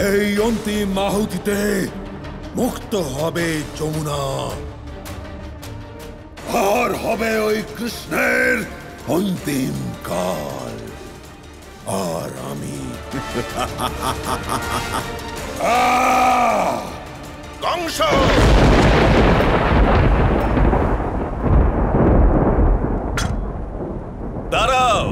এই অন্তিম আহুতিতে মুক্ত হবে যমুনা, আর হবে ওই কৃষ্ণের অন্তিম কাল। আর আমি কংস! দাঁড়াও!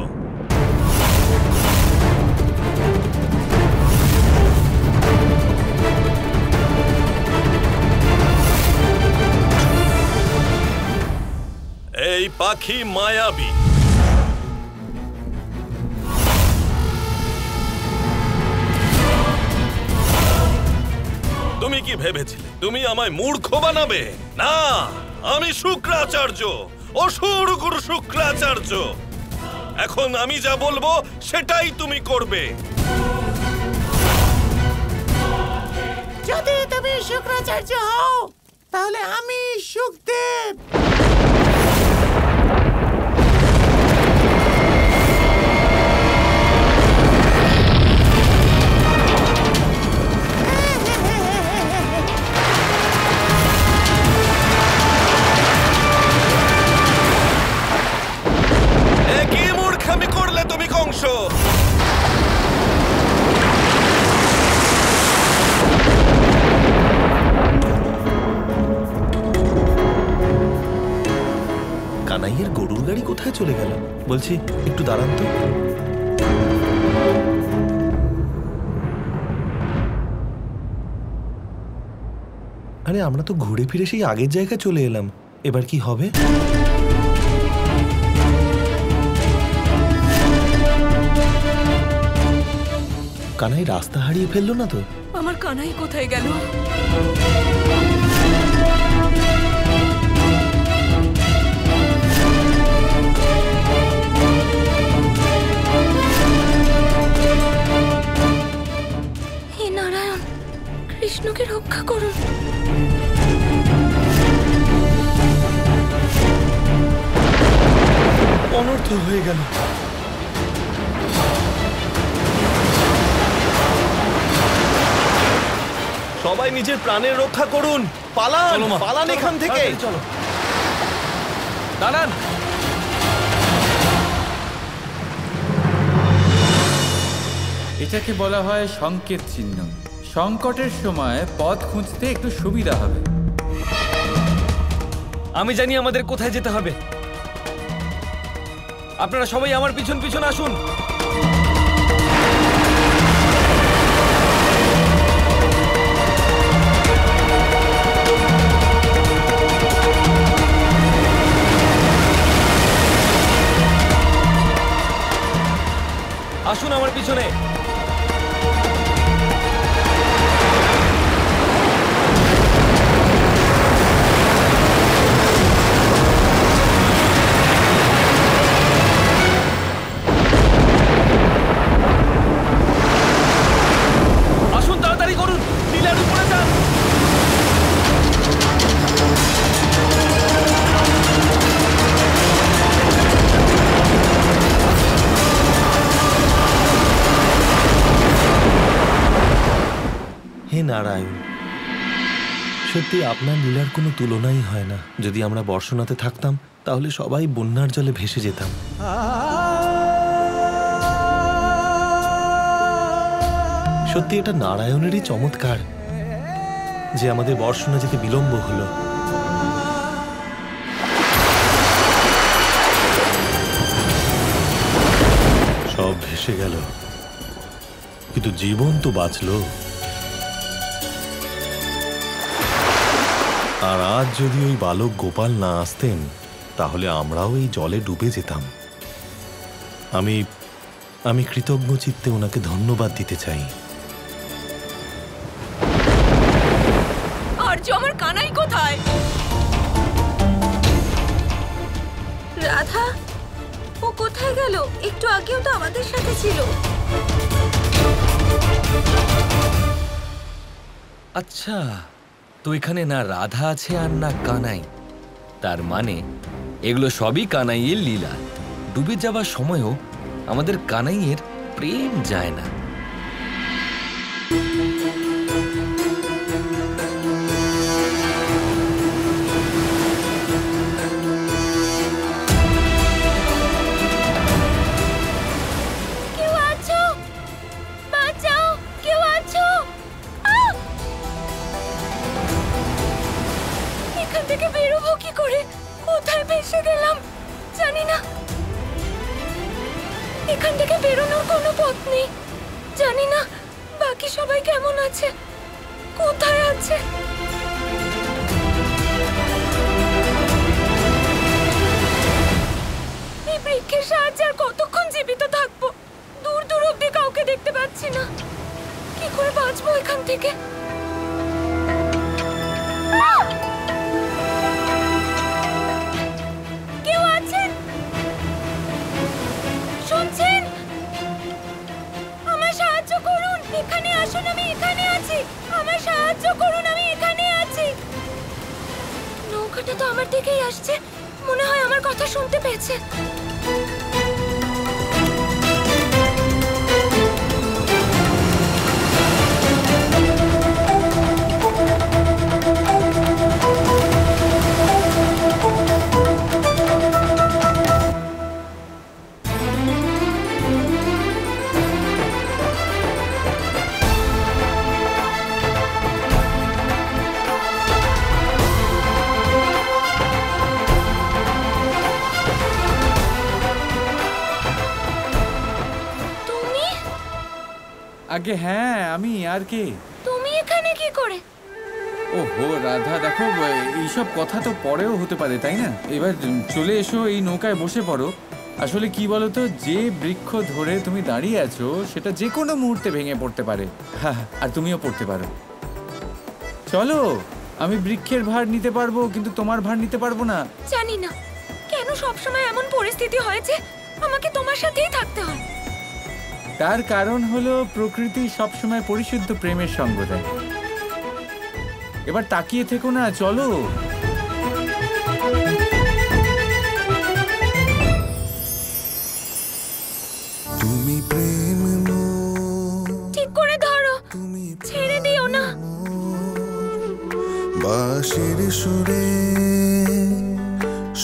এই পাখি মায়াবী। তুমি কি ভেবেছিলে তুমি আমায় মূর্খ বানাবে? না, আমি শুক্রাচার্য, অসুরগুরু শুক্রাচার্য। এখন আমি যা বলবো সেটাই তুমি করবে। যদি তুমি শুক্রাচার্য হও তাহলে আমি শুকদেব। কি মূর্খামি করলে তুমি কংস? কানাইয়ের গরুর গাড়ি কোথায় চলে গেল? বলছি একটু দাঁড়ান তো। আরে আমরা তো ঘুরে ফিরে সেই আগের জায়গায় চলে এলাম, এবার কি হবে? কানাই রাস্তা হারিয়ে ফেললো না তো? আমার কানাই কোথায় গেল? হে নারায়ণ, কৃষ্ণকে রক্ষা করুন। অনর্থ হয়ে গেল। সবাই নিজের প্রাণের রক্ষা করুন, পালান, পালান এখান থেকে। চলো, দাঁড়ান। এটাকে বলা হয় সংকেত চিহ্ন। সংকটের সময় পথ খুঁজতে একটু সুবিধা হবে। আমি জানি আমাদের কোথায় যেতে হবে। আপনারা সবাই আমার পিছন পিছন আসুন। আসুন আমার পিছনে। আসুন, তাড়াতাড়ি করুন, নীলার উপরে যান। হে নারায়ণ, সত্যি আপনার লীলার কোনো তুলনাই হয় না। যদি আমরা বর্ষনাতে থাকতাম তাহলে সবাই বন্যার জলে ভেসে যেতাম। সত্যি এটা নারায়ণেরই চমৎকার যে আমাদের বর্ষনা যেতে বিলম্ব হলো। সব ভেসে গেল, কিন্তু জীবন তো বাঁচলো। আর আজ যদি ওই বালক গোপাল না আসতেন তাহলে আমরাও এই জলে ডুবে যেতাম। আমি কৃতজ্ঞ চিত্তে ওনাকে ধন্যবাদ দিতে চাই। আর্য, আমার কানাই কোথায়? রাধা, ও কোথায় গেল? একটু আগেও তো আমাদের সাথে ছিল। আচ্ছা, তো এখানে না রাধা আছে আর না কানাই। তার মানে এগুলো সবই কানাইয়ের লীলা। ডুবে যাবার সময়ও আমাদের কানাইয়ের প্রেম যায় না। পথ নেই। জানি না বাকি সবাই কেমন আছে, কোথায় আছে। এই বৃক্ষের সাহায্যে আর কতক্ষণ জীবিত থাকবো? দূর দূর অব্দি কাউকে দেখতে পাচ্ছি না। কি করে বাঁচবো এখান থেকে? কেউ আছেন? শুনছেন? আমায় সাহায্য করুন, এখানে আসুন, আমি এখানে আছি। আমায় সাহায্য করুন, আমি এখানে আছি। নৌকাটা তো আমার দিকেই আসছে, মনে হয় আমার কথা শুনতে পেয়েছে। আগে হ্যাঁ, আমি আর কে? তুমি এখানে কি করে? ওহো রাধা, দেখো এইসব কথা তো পরেও হতে পারে, তাই না? এবার চলে এসো, এই নৌকায় বসে পড়ো। আসলে কি বলতো, যে বৃক্ষ ধরে তুমি দাঁড়িয়ে আছো সেটা যে কোনো মুহূর্তে ভেঙে পড়তে পারে। হ্যাঁ, আর তুমিও পড়তে পারো। চলো, আমি বৃক্ষের ভার নিতে পারবো, কিন্তু তোমার ভার নিতে পারবো না। জানি না কেন সবসময় এমন পরিস্থিতি হয়েছে, আমাকে তোমার সাথেই থাকতে হয়। তার কারণ হলো প্রকৃতি সবসময় পরিশুদ্ধ প্রেমের সঙ্গ দেয়। এবার তাকিয়ে থেকো না, চলো। তুমি প্রেম ঠিক করে ধরো, ছেড়ে দিও না। বাঁশির সুরে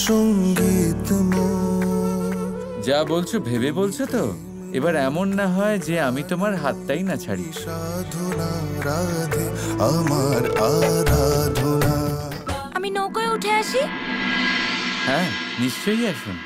সঙ্গীত যা বলছো ভেবে বলছো তো? এবার এমন না হয় যে আমি তোমার হাতটাই না ছাড়ি। সাধনা রাধে আমার আরাধনা। আমি নৌকায় উঠে আসি। হ্যাঁ, নিশ্চয়ই আসুন।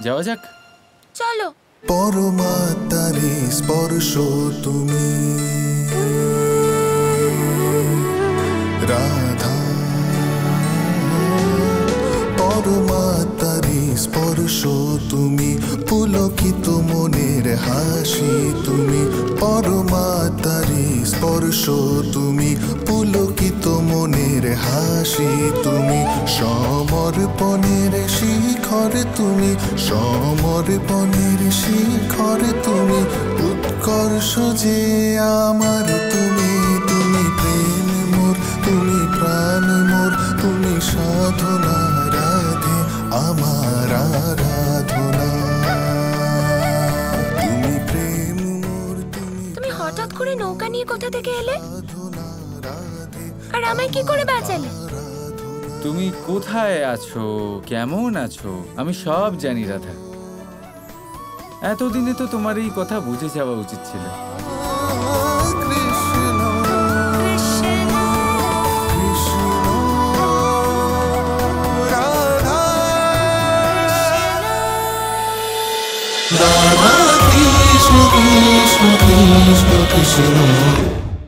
যাওয়া যাক। চলো। পরমাত্মারে স্পর্শ তুমি রাধা, পরমাত্মারে স্পর্শ তুমি পুলকিত মনের হাসি তুমি, পরমাত্মারে স্পর্শ তুমি পুলকিত মনের হাসি তুমি, সমর্পণের শিখর তুমি, সমর্পণের শিখর তুমি, উৎকর্ষ যে আমার তুমি, তুমি প্রেম মোর, তুমি প্রাণ মোর, তুমি সাধনা রাধে আমার আরাধনা। তুমি প্রেম মোর, তুমি হঠাৎ করে নৌকা নিয়ে কোথা থেকে এলে? আর আমায় কি করে বাঁচালে? তুমি কোথায় আছো, কেমন আছো, আমি সব জানি রাধা। এতদিনে তো তোমার এই কথা বুঝে যাওয়া উচিত ছিল। রাধা কৃষ্ণ কৃষ্ণ কৃষ্ণ কৃষ্ণ।